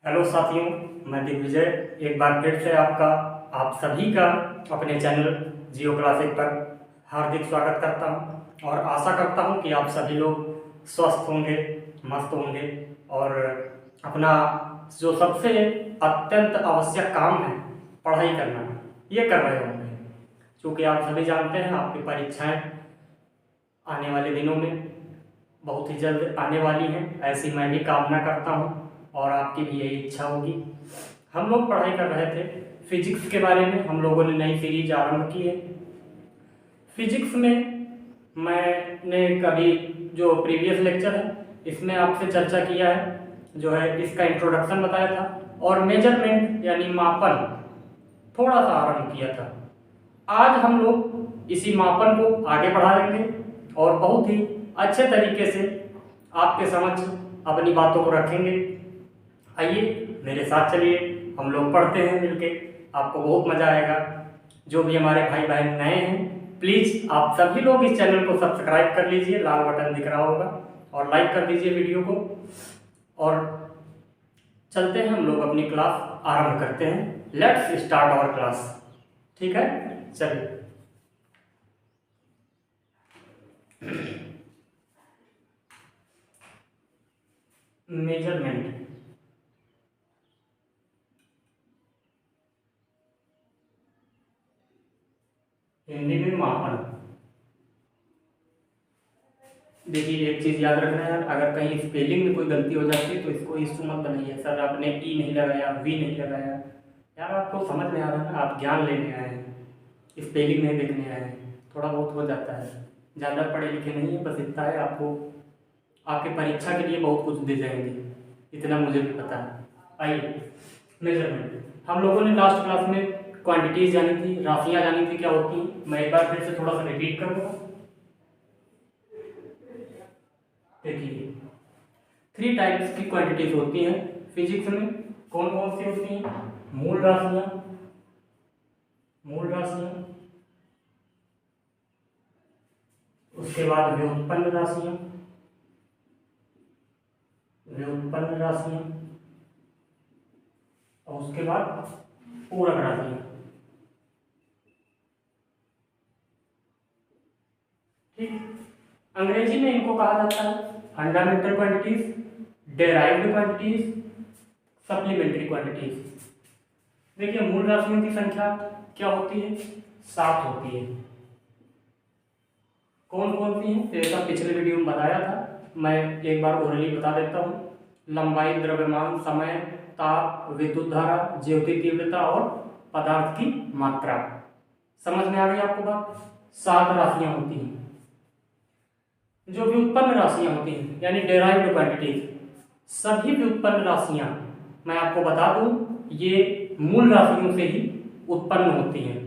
Hello साथियों, मैं दिग्विजय एक बार फिर से आप सभी का अपने चैनल जियो क्लासिक पर हार्दिक स्वागत करता हूं और आशा करता हूं कि आप सभी लोग स्वस्थ होंगे, मस्त होंगे और अपना जो सबसे अत्यंत आवश्यक काम है पढ़ाई करना, ये कर रहे होंगे। क्योंकि आप सभी जानते हैं आपकी परीक्षाएं आने वाले दिनों में बहुत ही जल्द आने वाली हैं, ऐसी मैं भी कामना करता हूं और आपकी भी यही इच्छा होगी। हम लोग पढ़ाई कर रहे थे फिजिक्स के बारे में। हम लोगों ने नई सीरीज आरंभ की है फिजिक्स में। मैंने कभी जो प्रीवियस लेक्चर है इसमें आपसे चर्चा किया है, जो है इसका इंट्रोडक्शन बताया था और मेजरमेंट यानी मापन थोड़ा सा आरंभ किया था। आज हम लोग इसी मापन को आगे बढ़ाएंगे और बहुत ही अच्छे तरीके से आपके समक्ष अपनी बातों को रखेंगे। आइए मेरे साथ चलिए, हम लोग पढ़ते हैं मिलके, आपको बहुत मज़ा आएगा। जो भी हमारे भाई बहन नए हैं, प्लीज़ आप सभी लोग इस चैनल को सब्सक्राइब कर लीजिए, लाल बटन दिख रहा होगा, और लाइक कर दीजिए वीडियो को। और चलते हैं, हम लोग अपनी क्लास आरंभ करते हैं। Let's start our class. ठीक है, चलिए। मेजरमेंट, हिंदी में मापन। देखिए एक चीज़ याद रखना यार, अगर कहीं स्पेलिंग में कोई गलती हो जाती है तो इसको इशू मत बनाइए, सर आपने ई नहीं लगाया, वी नहीं लगाया। यार आपको समझ में आ रहा है ना, आप ज्ञान लेने आए हैं, स्पेलिंग नहीं देखने आए हैं। थोड़ा बहुत हो जाता है, ज़्यादा पढ़े लिखे नहीं है, बस इतना है। आपको आपके परीक्षा के लिए बहुत कुछ दे जाएंगे, इतना मुझे भी पता है। आइए, मेजरमेंट। हम लोगों ने लास्ट क्लास में क्वांटिटीज जानी थी, राशियाँ जानी थी क्या होती हैं। मैं एक बार फिर से थोड़ा सा रिपीट करूँगा। देखिए 3 टाइप्स की क्वांटिटीज होती हैं फिजिक्स में। कौन कौन सी होती हैं? मूल राशियां, उसके बाद व्युत्पन्न राशियां, और उसके बाद पूरक राशियां। ठीक, अंग्रेजी में इनको कहा जाता है fundamental quantities, derived quantities, supplementary quantities. देखिए मूल राशियों की संख्या क्या होती है? 7 होती है। कौन कौन सी हैं? जैसा पिछले वीडियो में बताया था, मैं एक बार ओरली बता देता हूँ। लंबाई, द्रव्यमान, समय, ताप, विद्युत धारा, ज्योति तीव्रता और पदार्थ की मात्रा। समझ में आ गई आपको बात? 7 राशियां होती हैं। जो व्युत्पन्न राशियां होती हैं यानी डेराइव्ड क्वांटिटीज, सभी व्युत्पन्न राशियां मैं आपको बता दूं ये मूल राशियों से ही उत्पन्न होती हैं।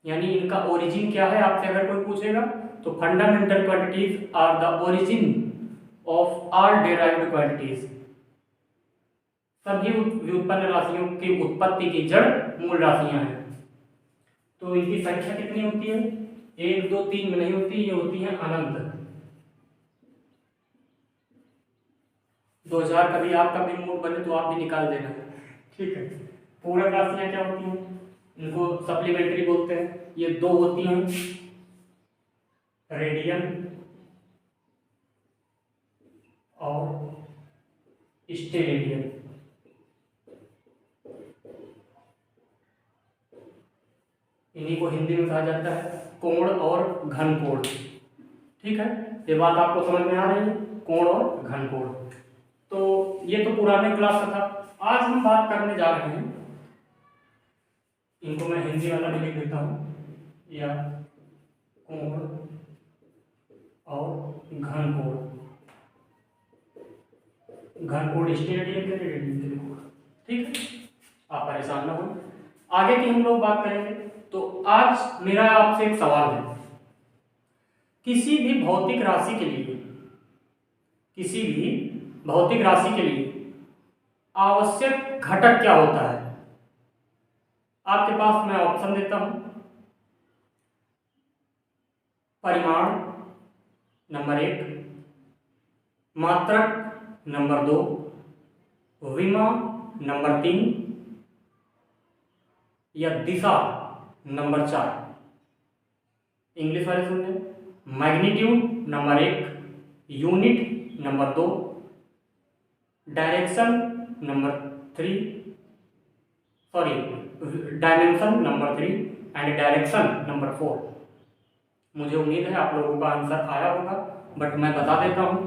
यानी इनका ओरिजिन क्या है, आपसे अगर कोई पूछेगा तो fundamental quantities are the origin of all derived quantities. सभी व्युत्पन्न राशियों की उत्पत्ति की जड़ मूल राशियां हैं। तो इनकी संख्या कितनी होती है? 1 2 3 में नहीं होती, ये होती है अनंत। 2000 कभी आपका भी मूड बने तो आप भी निकाल देना। ठीक है, पूरक राशियां क्या होती हैं? इनको सप्लीमेंट्री बोलते हैं। ये 2 होती हैं, रेडियन और स्टेरेडियन। इन्हीं को हिंदी में कहा जाता है कोण और घन कोण। ठीक है, ये बात आपको समझ में आ रही है, कोण और घन कोण। तो ये तो पुराने क्लास का था। आज हम बात करने जा रहे हैं, इनको मैं हिंदी वाला भी लिख देता हूं, या कोण और घन कोण। घन कोण स्टेरेडियन के, रेडियन के लिखो। ठीक है, आप परेशान ना हो, आगे की हम लोग बात करेंगे। तो आज मेरा आपसे एक सवाल है, किसी भी भौतिक राशि के लिए, किसी भी भौतिक राशि के लिए आवश्यक घटक क्या होता है? आपके पास मैं ऑप्शन देता हूं। परिमाण नंबर 1, मात्रक नंबर 2, विमा नंबर 3 या दिशा नंबर 4। इंग्लिश वाले सुन लें। Magnitude number 1, unit number 2, direction number 3, sorry dimension number 3 and direction number 4। मुझे उम्मीद है आप लोगों का आंसर आया होगा, बट मैं बता देता हूँ।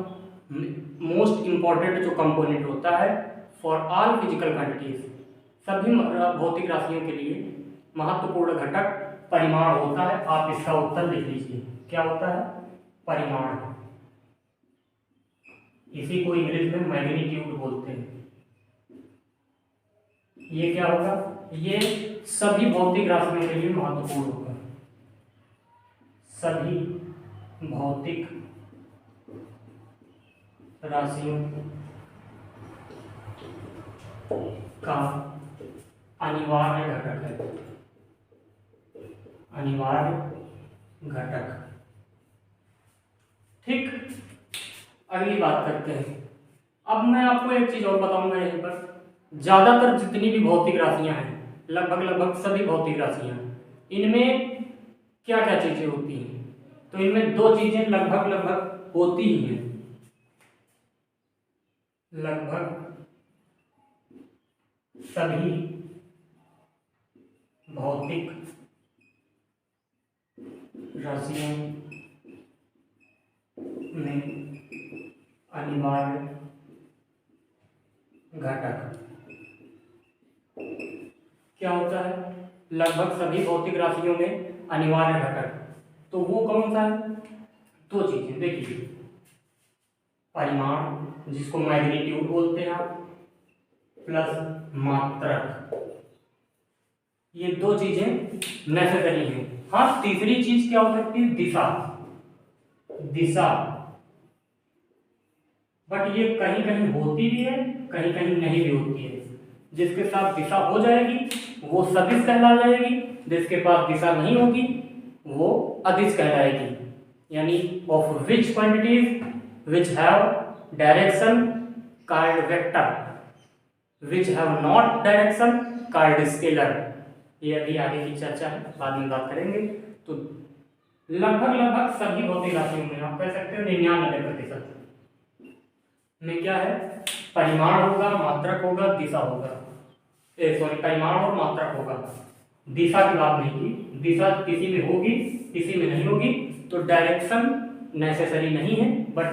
मोस्ट इम्पॉर्टेंट जो कंपोनेंट होता है फॉर ऑल फिजिकल क्वांटिटीज, सभी भौतिक राशियों के लिए महत्वपूर्ण घटक परिमाण होता है। आप इसका उत्तर लिख लीजिए, क्या होता है? परिमाण। इसी को इंग्लिश में मैग्नीट्यूड बोलते हैं। ये क्या होगा? ये सभी भौतिक राशियों के लिए महत्वपूर्ण होगा। सभी भौतिक राशियों का अनिवार्य घटक है, अनिवार्य घटक। ठीक, अगली बात करते हैं। अब मैं आपको एक चीज और बताऊंगा यहीं पर। ज्यादातर जितनी भी भौतिक राशियां हैं, लगभग सभी भौतिक राशियां, इनमें क्या क्या चीजें होती हैं? तो इनमें दो चीजें लगभग होती ही हैं। लगभग सभी भौतिक राशियों में अनिवार्य घटक क्या होता है? लगभग सभी भौतिक राशियों में अनिवार्य घटक, तो वो कौन सा है? दो चीजें देखिए, परिमाण जिसको मैग्नीट्यूड बोलते हैं आप, प्लस मात्रक। ये दो चीजें नेसेसरी हैं। हाँ, तीसरी चीज क्या हो सकती है? दिशा। दिशा, बट ये कहीं कहीं होती भी है, कहीं कहीं नहीं भी होती है। जिसके साथ दिशा हो जाएगी वो सदिश कहला जाएगी, जिसके पास दिशा नहीं होगी वो अदिश कहलाएगी। यानी of which quantities which have direction called vector, which have not direction called scalar. ये अभी आगे की चर्चा है, बाद में बात करेंगे। तो लगभग सभी भौतिक राशियों में आप कह सकते हो 99% में क्या है? परिमाण होगा, मात्रक होगा, दिशा होगा। सॉरी, परिमाण और मात्रक होगा। दिशा की बात नहीं की, दिशा किसी में होगी किसी में नहीं होगी। तो डायरेक्शन नेसेसरी नहीं है, बट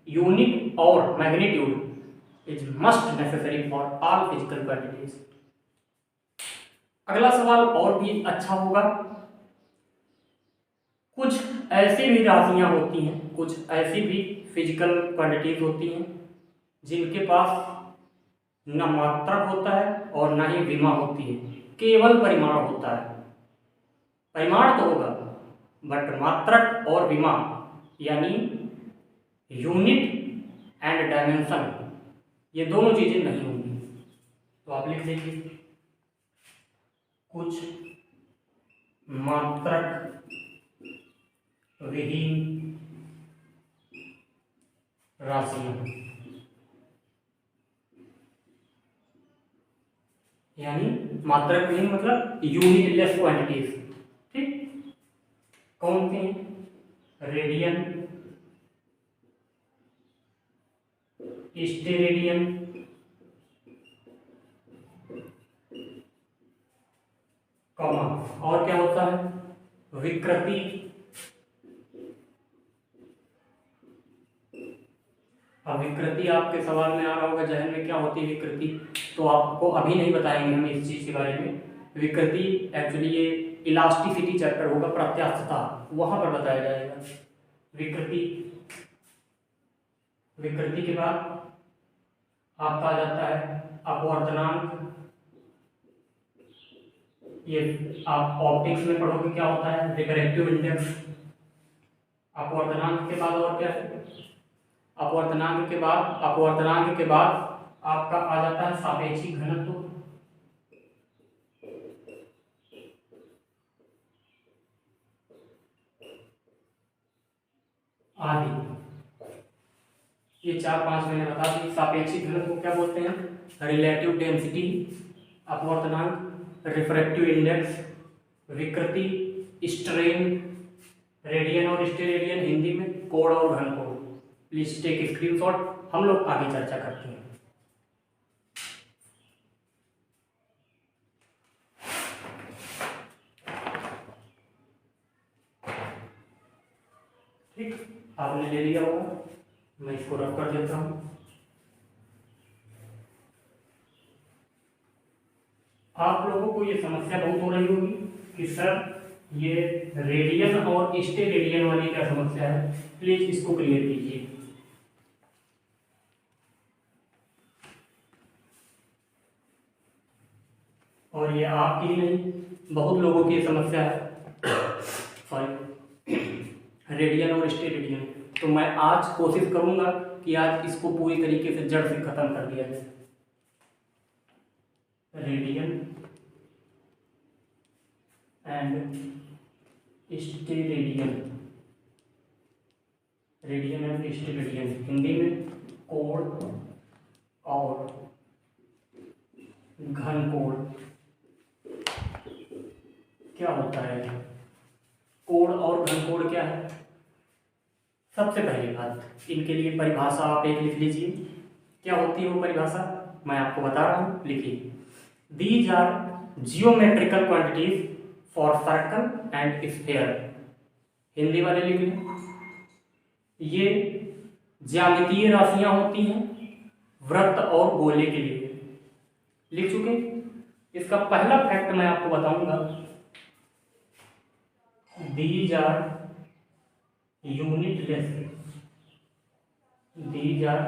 यूनिट और magnitude is must necessary for all physical quantities. अगला सवाल और भी अच्छा होगा। कुछ ऐसी भी राशियां होती हैं, कुछ ऐसी भी फिजिकल क्वांटिटीज होती हैं जिनके पास न मात्रक होता है और न ही विमा होती है, केवल परिमाण होता है। परिमाण तो होगा बट मात्रक और विमा यानी यूनिट एंड डायमेंशन, ये दोनों चीजें नहीं होंगी। तो आप लिख लीजिए, कुछ मात्रक विहीन राशियां, यानी मात्रक विहीन मतलब यूनिटलेस क्वांटिटीज। ठीक, कौन सी हैं? रेडियन, स्टेरेडियन, कॉमा, और क्या होता है? विकृति। अब विकृति आपके सवाल में आ रहा होगा जहन में, क्या होती है विकृति? तो आपको अभी नहीं बताएंगे हम इस चीज के बारे में। विकृति एक्चुअली ये इलास्टिसिटी चैप्टर होगा, प्रत्यास्थता, वहां पर बताया जाएगा विकृति। विकृति के बाद आपका आ जाता है अपवर्तनांक। ये आप ऑप्टिक्स में पढ़ोगे, क्या होता है? Refractive index. अपवर्तनांक के बाद और क्या है? अपवर्तनांक के बाद आपका आ जाता है सापेक्षिक घनत्व। आदि, ये ये 4-5 मैंने बता दी। सापेक्षिक घनत्व को क्या बोलते हैं? रिलेटिव डेंसिटी, अपवर्तनांक, रिफ्रैक्टिव इंडेक्स, विकृति, स्ट्रेन, रेडियन और स्टेरेडियन, हिंदी में कोण और घन कोण। प्लीज टेक स्क्रीनशॉट, हम लोग आगे चर्चा करते हैं। ठीक, आपने ले लिया होगा, मैं इसको रख कर देता हूं। आप लोगों को ये समस्या बहुत हो रही होगी कि सर ये रेडियन और स्टेरेडियन वाली क्या समस्या है, प्लीज इसको क्लियर कीजिए। और ये आपकी ही नहीं, बहुत लोगों की समस्या है, सॉरी, रेडियन और स्टेरेडियन। तो मैं आज कोशिश करूंगा कि आज इसको पूरी तरीके से जड़ से खत्म कर दिया जाए। Radian and steradian, radian and steradian, Hindi में कोण और घन कोण। क्या होता है कोण और घन कोण क्या है? सबसे पहली बात, इनके लिए परिभाषा आप एक लिख लीजिए। क्या होती है वो परिभाषा, मैं आपको बता रहा हूं, लिखिए। These are geometrical quantities for circle and sphere. Hindi वाले लिख लें, ये ज्यामितीय राशियां होती हैं वृत्त और गोले के लिए। लिख चुके। इसका पहला फैक्ट मैं आपको बताऊंगा, these are unitless, these are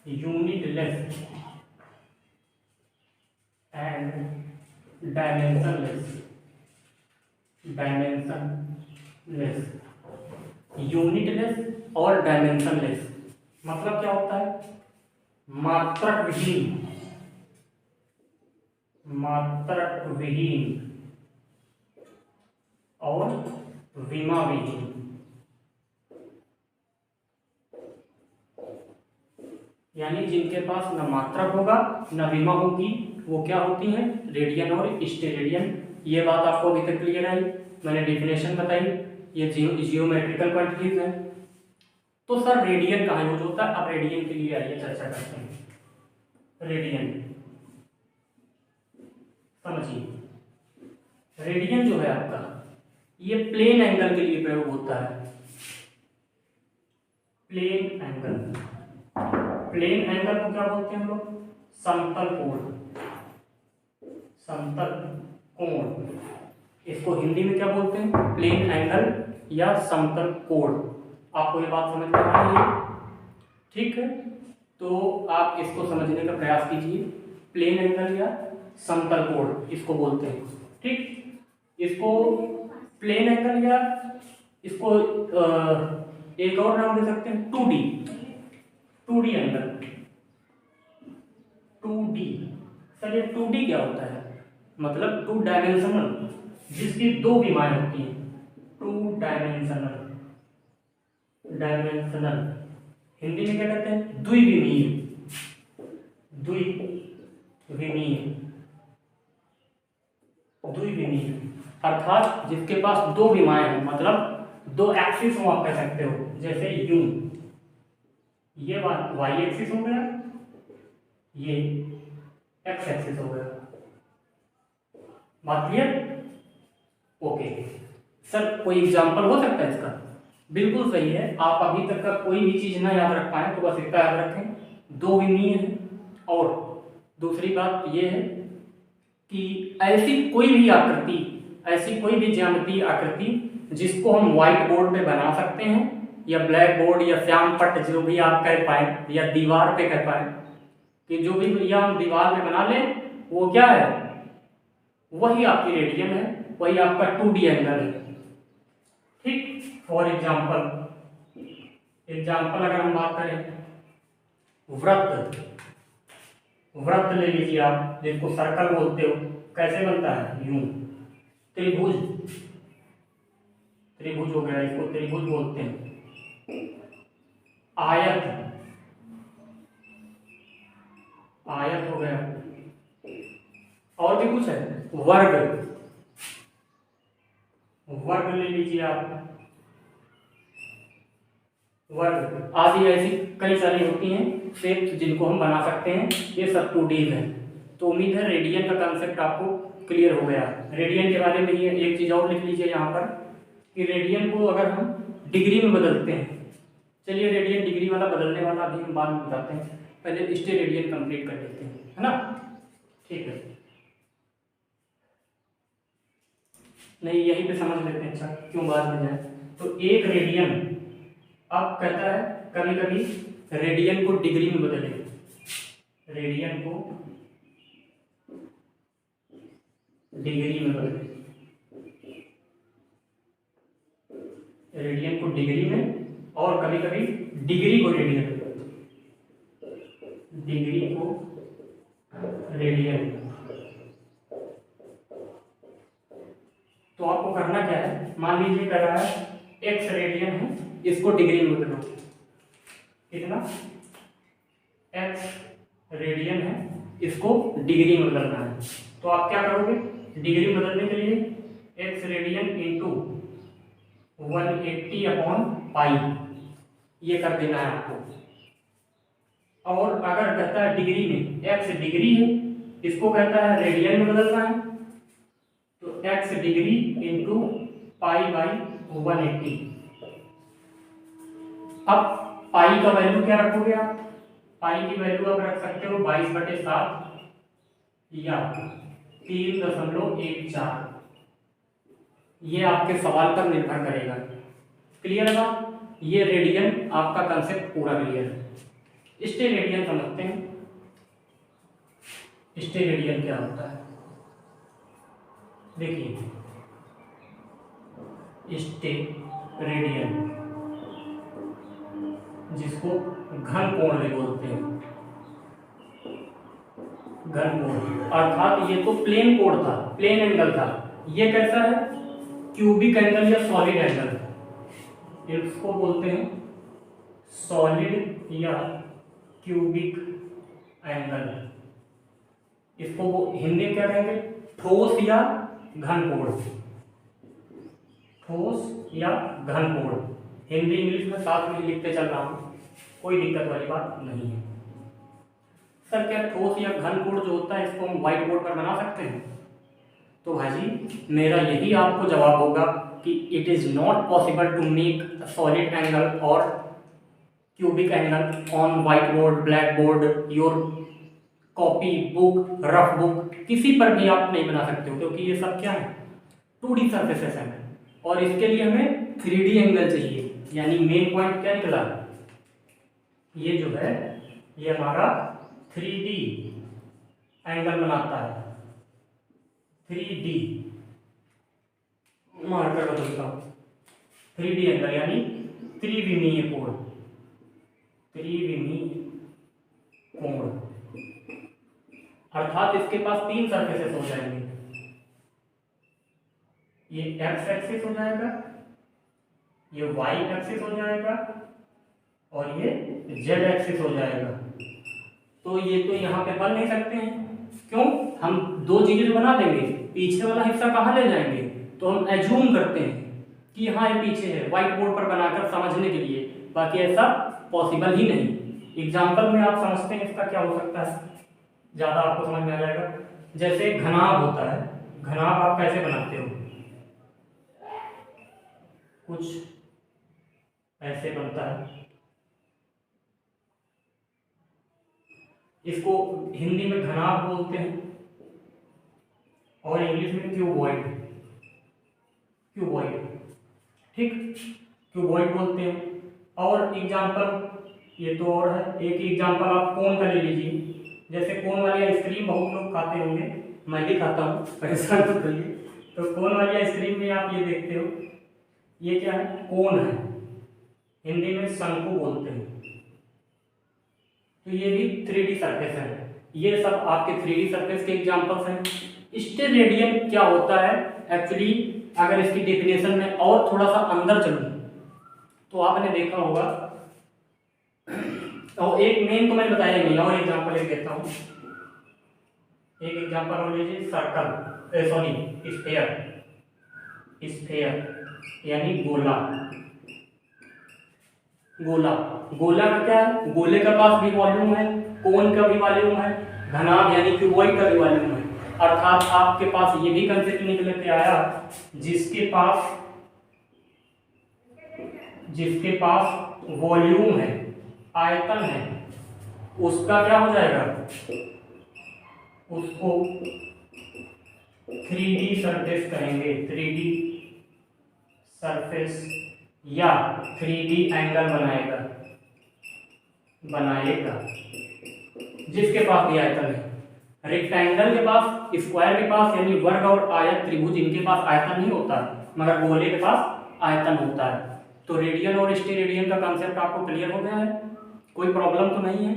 unitless and dimensionless, dimensionless, unitless और डायमेंशनलेस मतलब क्या होता है? मात्रक विहीन, मात्रक विहीन और विमा विहीन। यानी जिनके पास न मात्रक होगा न विमा होगी, वो क्या होती हैं? रेडियन और स्टेरेडियन। ये बात आपको अभी तक क्लियर आई? मैंने डेफिनेशन बताई, ये जियोमेट्रिकल क्वांटिटीज है। तो सर रेडियन कहाँ यूज होता है? अब रेडियन के लिए आइए चर्चा करते हैं। रेडियन समझिए, रेडियन जो है आपका, ये प्लेन एंगल के लिए प्रयोग होता है। प्लेन एंगल, प्लेन एंगल को क्या बोलते हैं हम लोग? समतल कोण, समतल कोण। इसको हिंदी में क्या बोलते हैं? प्लेन एंगल या समतल कोण। आपको ये बात समझ में आ रही है? ठीक है, तो आप इसको समझने का प्रयास कीजिए। प्लेन एंगल या समतल कोण इसको बोलते हैं। ठीक, इसको प्लेन एंगल या इसको एक और नाम दे सकते हैं 2D, 2D angle, 2D। Sir ये 2D क्या होता है? मतलब 2 डायमेंशनल, जिसकी 2 विमाएं होती हैं। 2 डायमेंशनल, डायमेंशनल हिंदी में क्या कहते हैं? द्विविमीय, द्विविमीय, द्विविमीय अर्थात जिसके पास 2 विमाएं हैं, मतलब 2 एक्सिस हो, आप कह सकते हो। जैसे यूं, ये y एक्सिस हो गया, ये x एक्सिस हो गया। बात क्लियर? ओके सर, कोई एग्जांपल हो सकता है इसका? बिल्कुल सही है। आप अभी तक का कोई भी चीज ना याद रख पाए तो बस इतना याद रखें, 2 विमीय है। और दूसरी बात यह है कि ऐसी कोई भी आकृति, ऐसी कोई भी ज्यामितीय आकृति जिसको हम व्हाइट बोर्ड पे बना सकते हैं, या ब्लैक बोर्ड या श्याम पट्ट जो भी आप कह पाए, या दीवार पे कह पाए, कि जो भी भैया हम दीवार पे बना लें, वो क्या है? वही आपकी रेडियन है, वही आपका 2D एंगल है। ठीक, फॉर एग्जाम्पल, एग्जाम्पल अगर हम बात करें, वृत्त, वृत्त ले लीजिए आप, जिसको सर्कल बोलते हो। कैसे बनता है? यूं। त्रिभुज, त्रिभुज हो गया, इसको त्रिभुज बोलते हैं। आयत, आयत हो गया, और भी कुछ है, वर्ग, वर्ग ले लीजिए आप, वर्ग आदि ऐसी कई सारी होती हैं शेप जिनको हम बना सकते हैं। ये सब 2Ds है। तो उम्मीद है रेडियन का कंसेप्ट आपको क्लियर हो गया। रेडियन के बारे में ये एक चीज़ और लिख लीजिए यहाँ पर कि रेडियन को अगर हम डिग्री में बदलते हैं, चलिए रेडियन डिग्री वाला बदलने वाला अभी हम बाद में बताते हैं, पहले स्टे रेडियन कंप्लीट कर लेते हैं, है ना। ठीक है, नहीं यहीं पे समझ लेते हैं, अच्छा क्यों बाद में जाए। तो एक रेडियन, अब कहता है कभी कभी रेडियन को डिग्री में बदले, रेडियन को डिग्री में बदले, रेडियन को डिग्री में, और कभी कभी डिग्री को रेडियन में, डिग्री को रेडियन में। तो आपको करना क्या है, मान लीजिए कर रहा है x रेडियन है, इसको डिग्री में बदलो, कितना x रेडियन है, इसको डिग्री में बदलना है। तो आप क्या करोगे, डिग्री में बदलने के लिए x रेडियन इंटू 180/π ये कर देना है आपको। और अगर कहता है डिग्री में, x डिग्री है, इसको कहता है रेडियन में बदलना है, तो x डिग्री इंटू π/180। अब पाई का वैल्यू क्या रखोगे आप, पाई की वैल्यू आप रख सकते हो 22/7 या 3.14। ये आपके सवाल पर निर्भर करेगा। क्लियर है बात, ये रेडियन आपका कंसेप्ट पूरा क्लियर है। स्टे रेडियन समझते हैं, स्टे रेडियन क्या होता है, देखिए स्टे रेडियन जिसको घन कोण भी बोलते हैं, घन कोण, अर्थात ये तो प्लेन कोण था, प्लेन एंगल था, ये कैसा है, क्यूबिक एंगल या सॉलिड एंगल, इसको बोलते हैं सॉलिड या क्यूबिक एंगल। इसको वो हिंदी में क्या कहेंगे, ठोस या घन कोण, ठोस या घन कोण। हिंदी इंग्लिश में साथ में लिखते चल रहा हूँ, कोई दिक्कत वाली बात नहीं है। सर क्या ठोस या घन कोण जो होता है इसको हम व्हाइट बोर्ड पर बना सकते हैं? तो भाजी मेरा यही आपको जवाब होगा कि it is not possible to make solid angle और cubic angle on white board, black board, your copy, book, rough book, किसी पर भी आप नहीं बना सकते हो, क्योंकि ये सब क्या है, 2D सर्फेसेस हैं और इसके लिए हमें 3D एंगल चाहिए। यानी मेन पॉइंट क्या निकला, ये जो है ये हमारा 3D एंगल बनाता है, 3D मार्कर बदलता हूं, 3D एंगल यानी त्रिविमीय कोण, त्रिविमीय कोण, अर्थात इसके पास 3 सरफेसेस हो जाएंगे, ये x एक्सिस हो जाएगा, ये y एक्सिस हो जाएगा और ये z एक्सिस हो जाएगा। तो ये तो यहाँ पे बन नहीं सकते हैं, क्यों, हम 2 चीजें बना देंगे, पीछे वाला हिस्सा कहाँ ले जाएंगे, तो हम एज्यूम करते हैं कि हाँ ये पीछे है, व्हाइट बोर्ड पर बनाकर समझने के लिए, बाकी ऐसा पॉसिबल ही नहीं। एग्जाम्पल में आप समझते हैं इसका क्या हो सकता है, ज़्यादा आपको समझ में आ जाएगा। जैसे घनाभ होता है, घनाभ आप कैसे बनाते हो, कुछ ऐसे बनता है, इसको हिंदी में घनाभ बोलते हैं और इंग्लिश में क्यूबॉइड, क्यूबॉइड, ठीक, क्यूबॉइड बोलते हैं। और एग्जाम्पल ये तो और है, एक एग्जाम्पल आप कोन का ले लीजिए, जैसे कोन वाली आइसक्रीम बहुत लोग खाते होंगे, मैं भी खाता हूँ, परेशान मत करिए। तो कोन वाली आइसक्रीम में आप ये देखते हो, ये क्या है, कोन है, हिंदी में शंकु बोलते हैं। तो ये भी 3D सरफेस है, ये सब आपके 3D सरफेस के एग्जांपल्स हैं। स्टेट रेडियन क्या होता है एक्चुअली, अगर इसकी डेफिनेशन में और थोड़ा सा अंदर चलूं तो आपने देखा होगा, और एक मेन तो मैंने बताया नहीं, और एग्जांपल एक देता हूँ। एक एग्जांपल और लीजिए, सर्कल, सॉरी, स्फेयर, स्फेयर यानी गोला। गोला, गोला का क्या है, गोले का पास भी वॉल्यूम है, कोन का भी वॉल्यूम है, घनाभ यानी क्यूबॉइड का भी वॉल्यूम है। अर्थात आपके पास ये भी कंसेप्ट निकल के आया, जिसके पास वॉल्यूम है, आयतन है, उसका क्या हो जाएगा, उसको 3D सरफेस कहेंगे, 3D सरफेस या 3D एंगल बनाएगा जिसके पास भी आयतन है। रेक्टेंगल के पास, स्क्वायर के पास यानी वर्ग और आयत त्रिभुज, इनके पास आयतन नहीं होता, मगर गोले के पास आयतन होता है। तो रेडियन और स्टेरेडियन का कंसेप्ट आपको क्लियर हो गया है, कोई प्रॉब्लम तो नहीं है।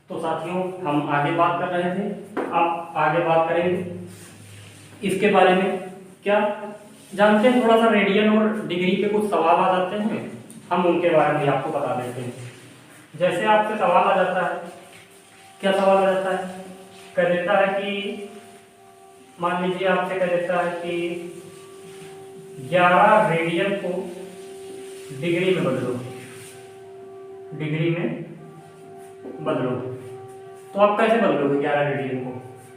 तो साथियों, हम आगे बात कर रहे थे, अब आगे बात करेंगे इसके बारे में। क्या जानते हैं, थोड़ा सा रेडियन और डिग्री पे कुछ सवाल आ जाते हैं, हम उनके बारे में आपको बता देते हैं। जैसे आपसे सवाल आ जाता है, क्या सवाल आ जाता है, कह देता है कि मान लीजिए आपसे कह देता है कि 11 रेडियन को डिग्री में बदलो, डिग्री में बदलो। तो आप कैसे बदलोगे 11 रेडियन को?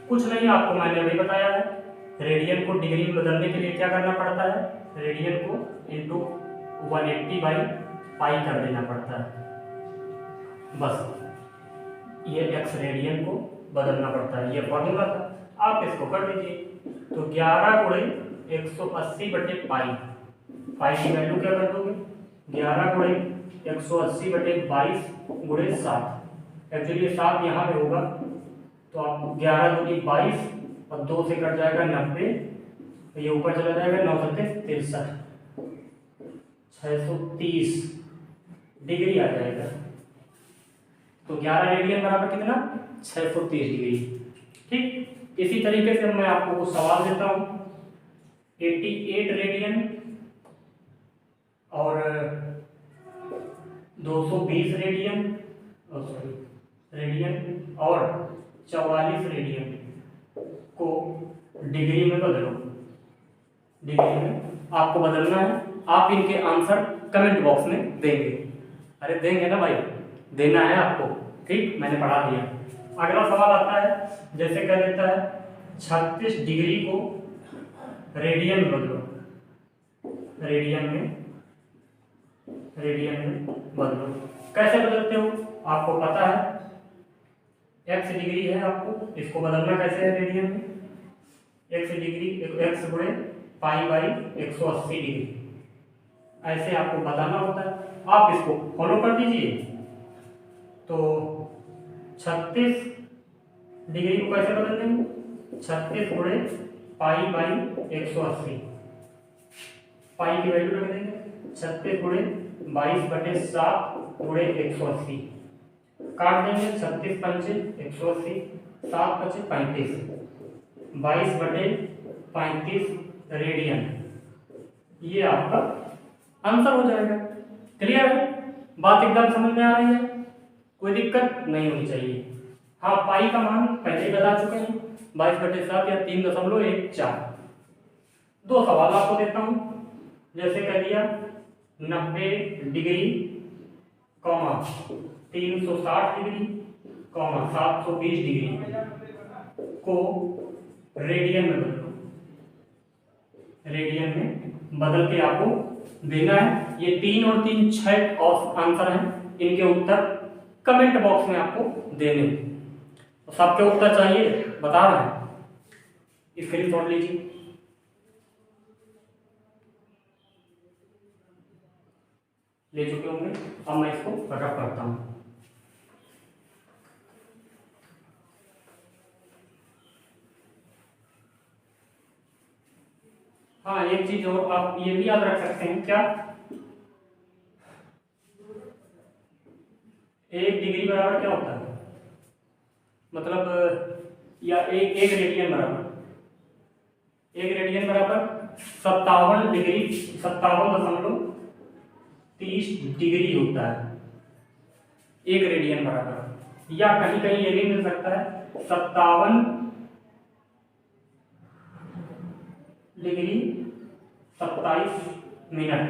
कुछ नहीं, आपको मैंने अभी बताया है, रेडियन को डिग्री में बदलने के लिए क्या करना पड़ता है, रेडियन को इंटू 180/पाई कर देना पड़ता है। बस ये x रेडियन को बदलना पड़ता है, ये फॉर्मूला था, आप इसको कर दीजिए। तो 11 गुणे 180/पाई, पाई की वैल्यू क्या कर दोगे, 11 गुणे 180/22 गुणे 7। एक्चुअली 7 यहाँ पे होगा, तो आप 11 दूनी 22 और 2 से कट जाएगा 90, तो ये ऊपर चला जाएगा 9 × 63, 630 डिग्री आ जाएगा। तो 11 रेडियन बराबर कितना, 630 डिग्री। ठीक, इसी तरीके से मैं आपको कुछ सवाल देता हूं, 88 रेडियन और 220 रेडियन, रेडियन और 44 रेडियन को डिग्री में बदलो। डिग्री में आपको बदलना है, आप इनके आंसर कमेंट बॉक्स में देंगे। अरे देंगे ना भाई, देना है आपको, ठीक, मैंने पढ़ा दिया। अगला सवाल आता है, जैसे कह देता है 36 डिग्री को रेडियन में बदलो, रेडियन में बदलो। कैसे बदलते हो, आपको पता है, x डिग्री है, आपको इसको बदलना कैसे है रेडियन में, x डिग्री, x गुणे π/180 डिग्री, ऐसे आपको बताना होता है, आप इसको फॉलो कर दीजिए। तो 36 डिग्री को कैसे बदल देंगे, 36 गुणे π/180, पाई की वैल्यू रख देंगे, 36 गुणे 22/7 गुणे 180, काट देंगे, 36 पंचे 180, 7 पचे 35, 22/35 रेडियन, ये आपका आंसर हो जाएगा। क्लियर है, बात एकदम समझ में आ रही है, कोई दिक्कत नहीं होनी चाहिए। हाँ, पाई का मान पहले बता चुके हैं, 22/7 या 3.14। दो सवाल आपको देता हूं, जैसे कह दिया 90 डिग्री, 360 डिग्री, 720 डिग्री को रेडियन में बदलो। रेडियन में बदल के आपको देना है। ये 3 और 3 6 आंसर हैं, इनके उत्तर कमेंट बॉक्स में आपको देने। तो सबके उत्तर चाहिए, बता रहे हैं, स्क्रीनशॉट लीजिए। ले चुके होंगे, अब मैं इसको रफ करता हूं। हाँ, एक चीज और आप ये भी याद रख सकते हैं, क्या 1 डिग्री बराबर क्या होता है, मतलब या एक रेडियन बराबर, 1 रेडियन बराबर 57 डिग्री, 57.30 डिग्री होता है 1 रेडियन बराबर। या कहीं कहीं ये भी मिल सकता है 57 डिग्री 27 मिनट।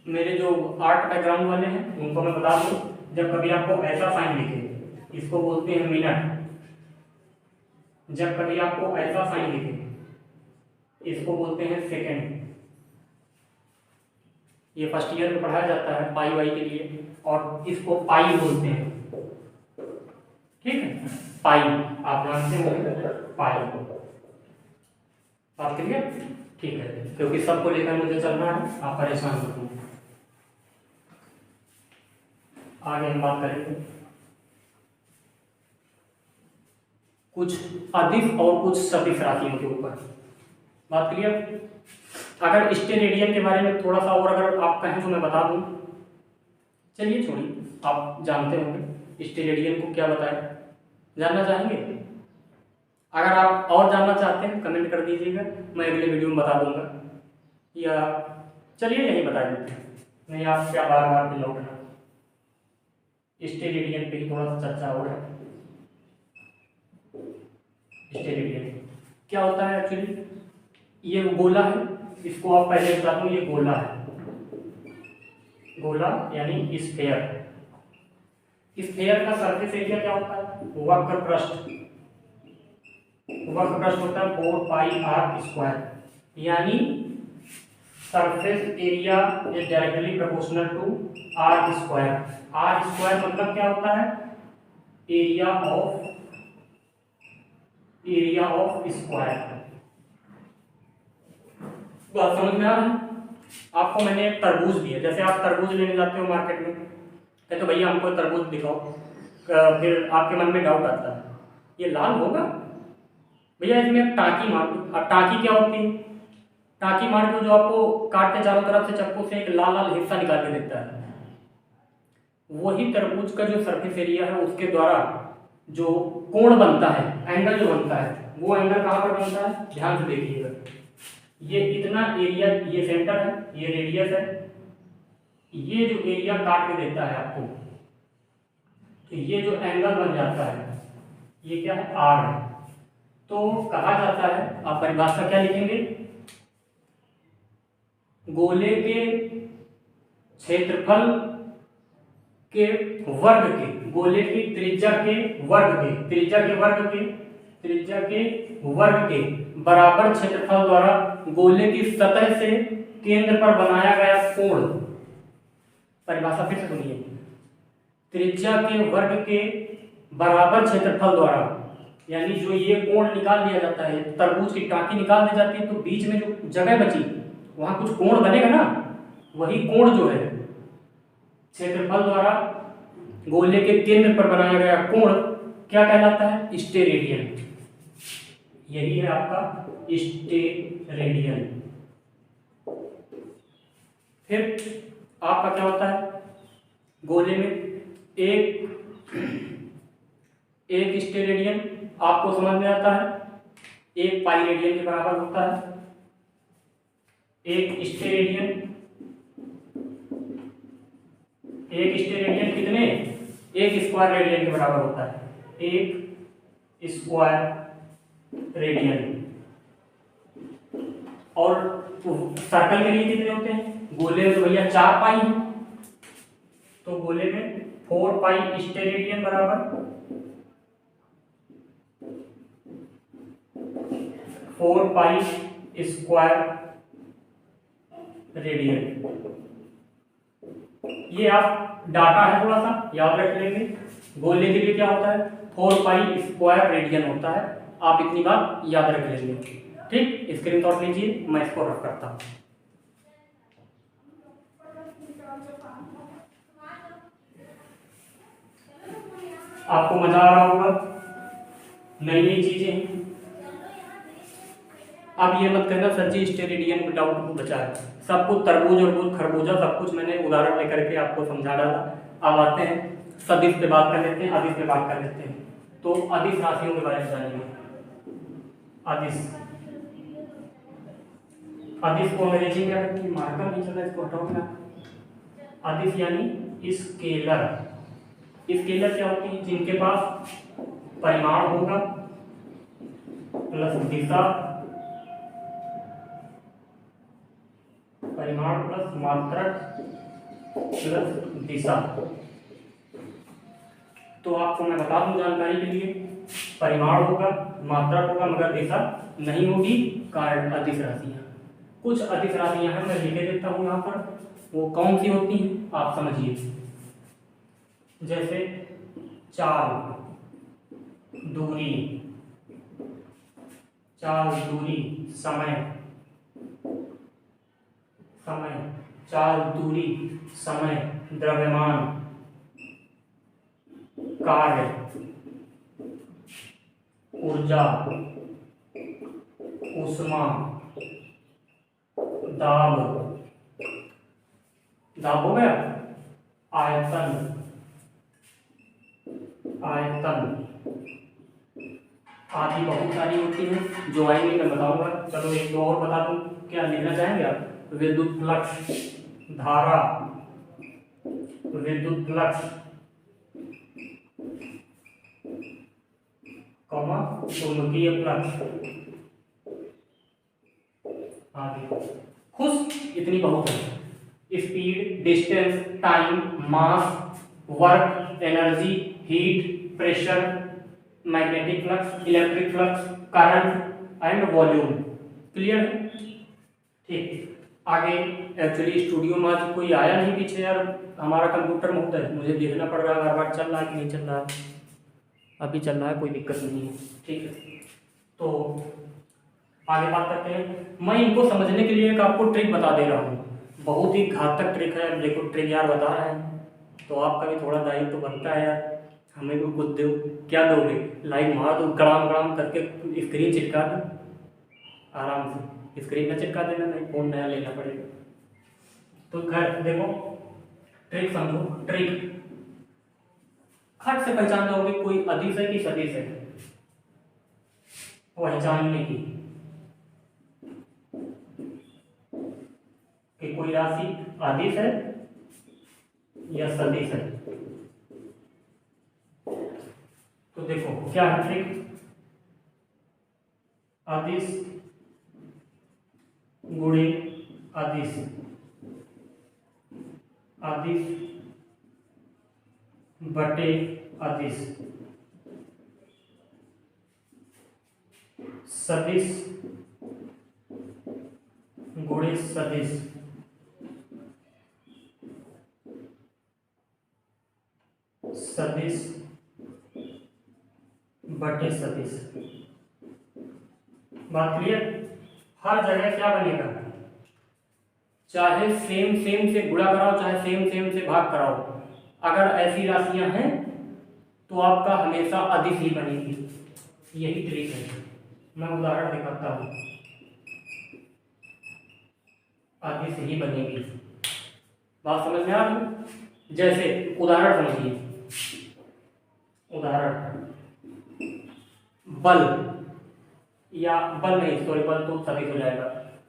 मेरे जो आर्ट बैकग्राउंड वाले हैं उनको मैं बता दूं, जब कभी आपको ऐसा साइन दिखे इसको बोलते हैं मिनट। जब कभी आपको ऐसा साइन दिखे इसको बोलते हैं सेकंड। ये फर्स्ट ईयर में पढ़ाया जाता है पाई वाई के लिए, और इसको पाई बोलते हैं। ठीक है, पाई आप जानते होंगे, पाई। बात करिए, ठीक है, क्योंकि सबको लेकर मुझे चलना है, आप परेशान मत होइए। आगे हम बात करेंगे कुछ अदिश और कुछ सदिश राशियों के ऊपर। बात करिए, अगर स्टेरेडियन के बारे में थोड़ा सा और अगर आप कहें तो मैं बता दूं। चलिए छोड़िए, आप जानते होंगे स्टेरेडियन को क्या बताएं, जानना चाहेंगे? अगर आप और जानना चाहते हैं कमेंट कर दीजिएगा, मैं अगले वीडियो में बता दूंगा, या चलिए यही बता देते हैं, नहीं आप क्या बार बार भी लौटना। स्टेरेडियन पे ही थोड़ा सा चर्चा हो रहा है। स्टेरेडियन क्या होता है एक्चुअली? ये गोला है, इसको आप पहले बता दो, ये गोला है, गोला यानी स्फेयर। स्फेयर का सरफेस एरिया क्या होता है? वक्र पृष्ठ। वक्र पृष्ठ होता है 4 पाई आर स्क्वायर, यानी surface area is directly proportional to r square. R square मतलब क्या होता है? Area of square. बात समझ में आ रहा है? आपको मैंने एक तरबूज दिया, जैसे आप तरबूज लेने जाते हो मार्केट में, कहते तो भैया हमको तरबूज दिखाओ, फिर आपके मन में डाउट आता है ये लाल होगा भैया, इसमें टाँकी मार दो। अब टाँकी क्या होती है? टाँकी मार के जो आपको काट के चारों तरफ से चक्कू से एक लाल लाल हिस्सा निकाल के देता है, वही तरबूज का जो सरफेस एरिया है उसके द्वारा जो कोण बनता है, एंगल जो बनता है, वो एंगल कहाँ पर बनता है? ध्यान से देखिएगा, ये इतना एरिया, ये सेंटर है, ये रेडियस है, ये जो एरिया काट के देता है आपको, तो ये जो एंगल बन जाता है ये क्या है? आर है। तो कहा जाता है, आप परिभाषा क्या लिखेंगे? गोले के क्षेत्रफल के वर्ग के, गोले की त्रिज्या के वर्ग के, त्रिज्या के वर्ग के बराबर क्षेत्रफल द्वारा गोले की सतह से केंद्र पर बनाया गया कोण। परिभाषा फिर से सुनिए, त्रिज्या के वर्ग के बराबर क्षेत्रफल द्वारा, यानी जो ये कोण निकाल लिया जाता है, तरबूज की टाँकी निकाल दी जाती है, तो बीच में जो जगह बची वहां कुछ कोण बनेगा ना, वही कोण जो है क्षेत्रफल द्वारा गोले के केंद्र पर बनाया गया कोण क्या कहलाता है? स्टेरेडियन। यही है आपका स्टेरेडियन। फिर आपका क्या होता है? गोले में एक स्टेरेडियन आपको समझ में आता है, एक पाई रेडियन के बराबर होता है। एक स्टेरेडियन कितने? एक स्क्वायर रेडियन के बराबर होता है, एक स्क्वायर रेडियन। और सर्कल के लिए कितने होते हैं? गोले में तो भैया 4 पाई है, तो गोले में 4 पाई स्टेरेडियन बराबर 4 पाई स्क्वायर रेडियन। ये आप डाटा है, थोड़ा सा याद रख लेंगे। गोले के लिए क्या होता है? 4 पाई स्क्वायर रेडियन होता है, आप इतनी बात याद रख लेंगे। ठीक, स्क्रीनशॉट लीजिए, मैं इसको रख करता हूँ। आपको मजा आ रहा होगा, नई नई चीजें। अब ये मत कहना सर जी स्टेरेडियन में डाउट को बचा है, सब कुछ तरबूज और खरबूजा सब कुछ मैंने उदाहरण लेकर के आपको समझा डाला। अब आते हैं सदिश पे बात कर लेते हैं, अदिश पे बात कर लेते हैं। तो अदिश राशियों के बारे में जानिए। अदिश को अंग्रेजी में क्या, मार्कर नहीं चला, इसको हटाओ ना। अदिश यानी स्केलर। स्केलर क्या होती है? जिनके पास परिमाण होगा प्लस दिशा परिमाण प्लस मात्रक प्लस दिशा। तो आपको मैं बता दूं जानकारी के लिए, परिमाण होगा, मात्रक होगा, मगर दिशा नहीं होगी। कारण अदिश राशियां, कुछ अदिश राशियां हैं, मैं लिखे देता हूं यहाँ पर, वो कौन सी होती हैं आप समझिए। जैसे चाल दूरी, चाल दूरी, समय, समय, चाल दूरी, समय, द्रव्यमान, कार्य, ऊर्जा, ऊष्मा, दाब, दाब हो गया, आयतन, आयतन आदि बहुत सारी होती हैं जो आएंगे मैं बताऊंगा। चलो एक दो और बता दूं, क्या लिखना चाहेंगे आप? विद्युत फ्लक्स, धारा, विद्युत फ्लक्स, कॉमा चुंबकीय फ्लक्स आदि। खुश इतनी बहुत है। Speed, distance, time, mass, work, energy, heat, pressure, magnetic flux, electric flux, current and volume. Clear है? ठीक, आगे एक्चुअली स्टूडियो में आज कोई आया नहीं पीछे यार, हमारा कंप्यूटर में होता है, मुझे देखना पड़ रहा है हर बार चल रहा है कि नहीं चल रहा है। अभी चल रहा है, कोई दिक्कत नहीं है। ठीक है, तो आगे बात करते हैं। मैं इनको समझने के लिए एक आपको ट्रिक बता दे रहा हूँ, बहुत ही घातक ट्रिक है। देखो ट्रिक यार बता रहे हैं तो आपका भी थोड़ा दायित्व तो बनता है यार, हमें भी कुछ दो। क्या दोगे? लाइक मार दो, गड़ाम गड़ाम करके स्क्रीन चिपका दो, आराम से स्क्रीन में चिपका देना, नहीं फोन नया लेना पड़ेगा। तो खैर देखो ट्रिक समझो। ट्रिक खट से पहचान जाओगे कोई अदिश है कि सदिश है, पहचानने की कि कोई राशि अदिश है या सदिश है। तो देखो क्या है ट्रिक? अदिश गुणे अदिश, अदिश बटे अदिश, सदिश गुणे सदिश, सदिश बटे सदिश। बात क्लियर? हर जगह क्या बनेगा? चाहे सेम सेम से गुणा कराओ, चाहे सेम सेम से भाग कराओ, अगर ऐसी राशियां हैं तो आपका हमेशा अदिश ही बनेगी। यही ट्रिक है, मैं उदाहरण दिखाता हूं। अदिश ही बनेगी, बात समझ में आ रही? जैसे उदाहरण समझिए, उदाहरण बल, या बल नहीं सॉरी, बल तो सदिश हो जाएगा।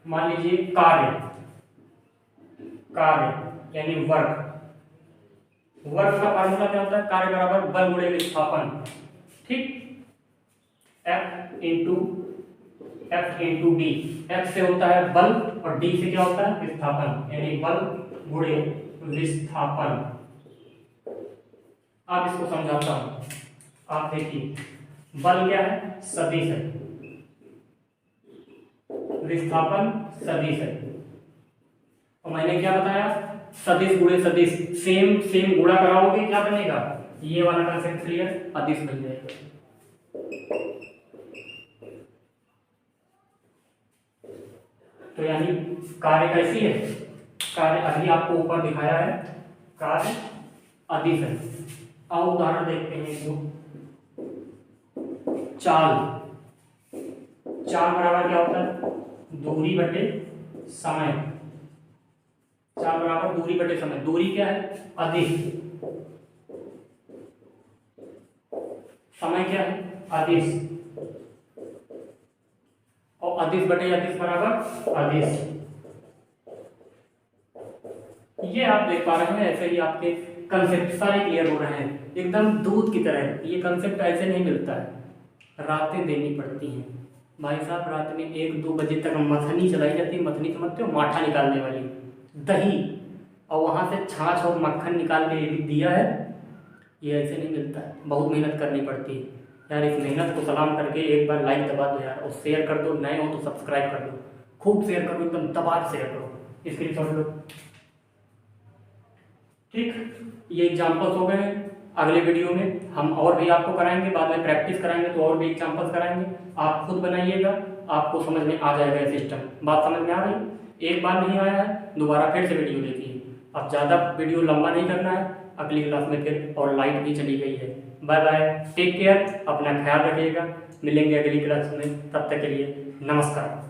मान लीजिए कार्य, कार्य यानी वर्क, वर्क का फार्मूला क्या होता है? कार्य बराबर बल गुणे विस्थापन। ठीक, F इंटू डी। F से होता है बल और D से क्या होता है? विस्थापन, यानी बल गुणे विस्थापन। अब इसको समझाता हूं, आप देखिए बल क्या है? सदिश है, विस्थापन सदिश है, और मैंने क्या बताया? सदिश गुणे सदिश, सेम सेम गुणा कराओगे क्या बनेगा? ये वाला कंसेप्ट क्लियर? अदिश बन जाएगा। तो यानी कार्य कैसी है? कार्य अभी आपको ऊपर दिखाया है, कार्य अदिश है। अब उदाहरण देखते हैं इसको। चाल, चाल बराबर क्या होता है? दूरी बटे समय। चाल बराबर दूरी बटे समय। दूरी क्या है? अदिश। समय क्या है? अदिश। और अदिश बटे अदिश बराबर अदिश। ये आप देख पा रहे हैं, ऐसे ही आपके कंसेप्ट सारे क्लियर हो रहे हैं, एकदम दूध की तरह। ये कंसेप्ट ऐसे नहीं मिलता है, रातें देनी पड़ती हैं भाई साहब। रात में 1-2 बजे तक मथनी चलाई जाती है। मथनी समझते हो? माठा निकालने वाली। दही और वहाँ से छाछ और मक्खन निकाल के दिया है, ये ऐसे नहीं मिलता है, बहुत मेहनत करनी पड़ती है यार। इस मेहनत को सलाम करके एक बार लाइक दबा दो यार, और शेयर कर दो, नए हो तो सब्सक्राइब कर दो, खूब शेयर करो, एकदम दबा के शेयर करो, स्क्रीनशॉट लो। ठीक, ये एग्जाम्पल्स हो गए। अगले वीडियो में हम और भी आपको कराएंगे, बाद में प्रैक्टिस कराएंगे तो और भी एग्जाम्पल्स कराएंगे। आप खुद बनाइएगा, आपको समझ में आ जाएगा ये सिस्टम। बात समझ में आ रही? एक बार नहीं आया है, दोबारा फिर से वीडियो देखिए। अब ज़्यादा वीडियो लंबा नहीं करना है, अगली क्लास में फिर, और लाइट भी चली गई है। बाय बाय, टेक केयर, अपना ख्याल रखिएगा, मिलेंगे अगली क्लास में, तब तक के लिए नमस्कार।